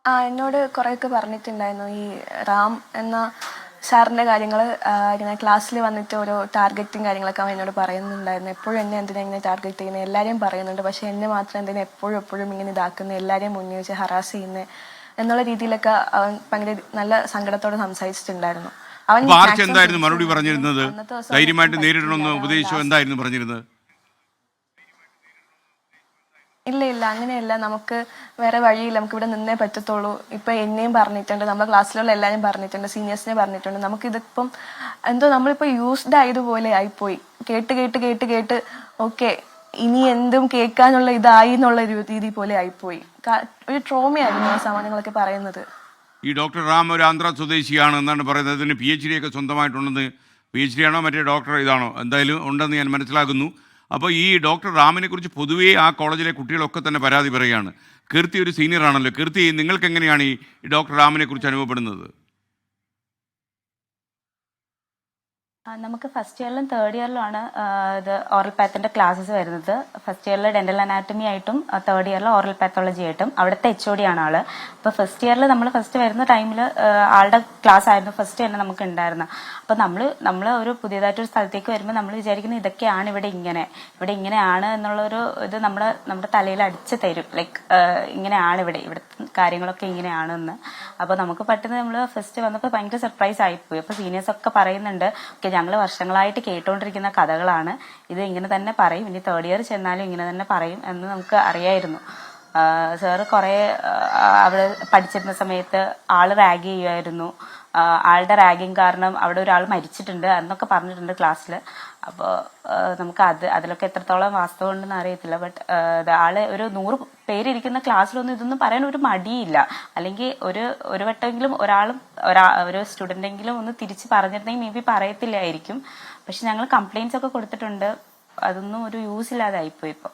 എന്നോട് കുറേയൊക്കെ പറഞ്ഞിട്ടുണ്ടായിരുന്നു. ഈ റാം എന്ന സാറിൻ്റെ കാര്യങ്ങൾ ഇങ്ങനെ ക്ലാസ്സിൽ വന്നിട്ട് ഓരോ ടാർഗറ്റും കാര്യങ്ങളൊക്കെ അവൻ എന്നോട് പറയുന്നുണ്ടായിരുന്നു. എപ്പോഴും എന്നെ എന്തിനാ ഇങ്ങനെ ടാർഗറ്റ് ചെയ്യുന്നത്, എല്ലാവരെയും പറയുന്നുണ്ട്, പക്ഷേ എന്നെ മാത്രം എന്തിനാ എപ്പോഴും എപ്പോഴും ഇങ്ങനെ ഇതാക്കുന്നത്, എല്ലാവരെയും മുന്നിൽ വെച്ച് ഹറാസ് ചെയ്യുന്നത് എന്നുള്ള രീതിയിലൊക്കെ അവൻ ഭയങ്കര നല്ല സങ്കടത്തോടെ സംസാരിച്ചിട്ടുണ്ടായിരുന്നു. അവൻ എന്തായിരുന്നു മറുപടി പറഞ്ഞിരുന്നത്? ധൈര്യമായിട്ട് നേരിടണമെന്ന് ഉപദേശിച്ചോ? എന്തായിരുന്നു പറഞ്ഞിരുന്നത്? ഇല്ല അങ്ങനെയല്ല, നമുക്ക് വേറെ വഴിയില്ല, നമുക്ക് ഇവിടെ നിന്നേ പറ്റത്തുള്ളൂ. ഇപ്പം എന്നെയും പറഞ്ഞിട്ടുണ്ട്, നമ്മുടെ ക്ലാസ്സിലുള്ള എല്ലാവരും പറഞ്ഞിട്ടുണ്ട്, സീനിയേഴ്സിനെ പറഞ്ഞിട്ടുണ്ട്. നമുക്കിതിപ്പം എന്തോ നമ്മളിപ്പോൾ യൂസ്ഡ് ആയതുപോലെ ആയിപ്പോയി. കേട്ട് ഓക്കെ ഇനി എന്തും കേൾക്കാനുള്ള ഇതായി എന്നുള്ള ഒരു രീതി പോലെ ആയിപ്പോയി. ഒരു ട്രോമയായിരുന്നു ആ സാമാനങ്ങളൊക്കെ പറയുന്നത്. ഈ ഡോക്ടർ റാം ഒരു ആന്ധ്ര സ്വദേശിയാണ് എന്നാണ് പറയുന്നത്. അതിന് PhD ഒക്കെ സ്വന്തമായിട്ടുണ്ടെന്ന്. PhD ആണോ മറ്റേ ഡോക്ടർ ഇതാണോ? എന്തായാലും ഉണ്ടെന്ന് ഞാൻ മനസ്സിലാക്കുന്നു. അപ്പോൾ ഈ ഡോക്ടർ റാമിനെ കുറിച്ച് പൊതുവേ ആ കോളേജിലെ കുട്ടികളൊക്കെ തന്നെ പരാതി പറയുകയാണ്. കീർത്തി ഒരു സീനിയർ ആണല്ലോ. കീർത്തി, നിങ്ങൾക്ക് എങ്ങനെയാണ് ഈ ഡോക്ടർ റാമിനെ കുറിച്ച് അനുഭവപ്പെടുന്നത്? നമുക്ക് ഫസ്റ്റ് ഇയറിലും തേർഡ് ഇയറിലുമാണ് ഇത് ഓറൽ പാത്തിൻ്റെ ക്ലാസ്സസ് വരുന്നത്. ഫസ്റ്റ് ഇയറിൽ ഡെന്റൽ അനാറ്റമി ആയിട്ടും തേർഡ് ഇയറിൽ ഓറൽ പാത്തോളജി ആയിട്ടും. അവിടുത്തെ HOD ആണ് ആള്. അപ്പോൾ ഫസ്റ്റ് ഇയറിൽ നമ്മൾ ഫസ്റ്റ് വരുന്ന ടൈമിൽ ആളുടെ ക്ലാസ് ആയിരുന്നു ഫസ്റ്റ് തന്നെ നമുക്ക് ഉണ്ടായിരുന്നത്. അപ്പോൾ നമ്മൾ ഒരു പുതിയതായിട്ടൊരു സ്ഥലത്തേക്ക് വരുമ്പോൾ നമ്മൾ വിചാരിക്കുന്നത് ഇതൊക്കെയാണ് ഇവിടെ ഇങ്ങനെയാണ് എന്നുള്ളൊരു ഇത് നമ്മുടെ തലയിൽ അടിച്ച് തരും. ലൈക്ക് ഇങ്ങനെയാണ് ഇവിടുത്തെ കാര്യങ്ങളൊക്കെ ഇങ്ങനെയാണെന്ന്. അപ്പോൾ നമുക്ക് പെട്ടെന്ന് നമ്മൾ ഫസ്റ്റ് വന്നപ്പോൾ ഭയങ്കര സർപ്രൈസ് ആയിപ്പോയി. അപ്പോൾ സീനിയേഴ്സൊക്കെ പറയുന്നുണ്ട്, ഓക്കെ ഞങ്ങൾ വർഷങ്ങളായിട്ട് കേട്ടുകൊണ്ടിരിക്കുന്ന കഥകളാണ്, ഇത് ഇങ്ങനെ തന്നെ പറയും, ഇനി തേർഡ് ഇയർ ചെന്നാലും ഇങ്ങനെ തന്നെ പറയും എന്ന് നമുക്ക് അറിയായിരുന്നു. സാറ് കുറേ അവിടെ പഠിച്ചിരുന്ന സമയത്ത് ആള് റാഗ് ചെയ്യുമായിരുന്നു. ആളുടെ റാഗിങ് കാരണം അവിടെ ഒരാൾ മരിച്ചിട്ടുണ്ട് എന്നൊക്കെ പറഞ്ഞിട്ടുണ്ട് ക്ലാസ്സിൽ. അപ്പോൾ നമുക്ക് അതിലൊക്കെ എത്രത്തോളം വാസ്തവം ഉണ്ടെന്ന് അറിയത്തില്ല. ബട്ട് ആള് ഒരു 100 പേരിരിക്കുന്ന ക്ലാസ്സിലൊന്നും ഇതൊന്നും പറയാൻ ഒരു മടിയില്ല. അല്ലെങ്കിൽ ഒരു വട്ടമെങ്കിലും ഒരു സ്റ്റുഡൻ്റെങ്കിലും ഒന്ന് തിരിച്ച് പറഞ്ഞിരുന്നെങ്കിൽ മേ ബി പറയത്തില്ലായിരിക്കും. പക്ഷെ ഞങ്ങൾ കംപ്ലയിൻസ് ഒക്കെ കൊടുത്തിട്ടുണ്ട്, അതൊന്നും ഒരു യൂസ് ഇല്ലാതായിപ്പോയി ഇപ്പോൾ.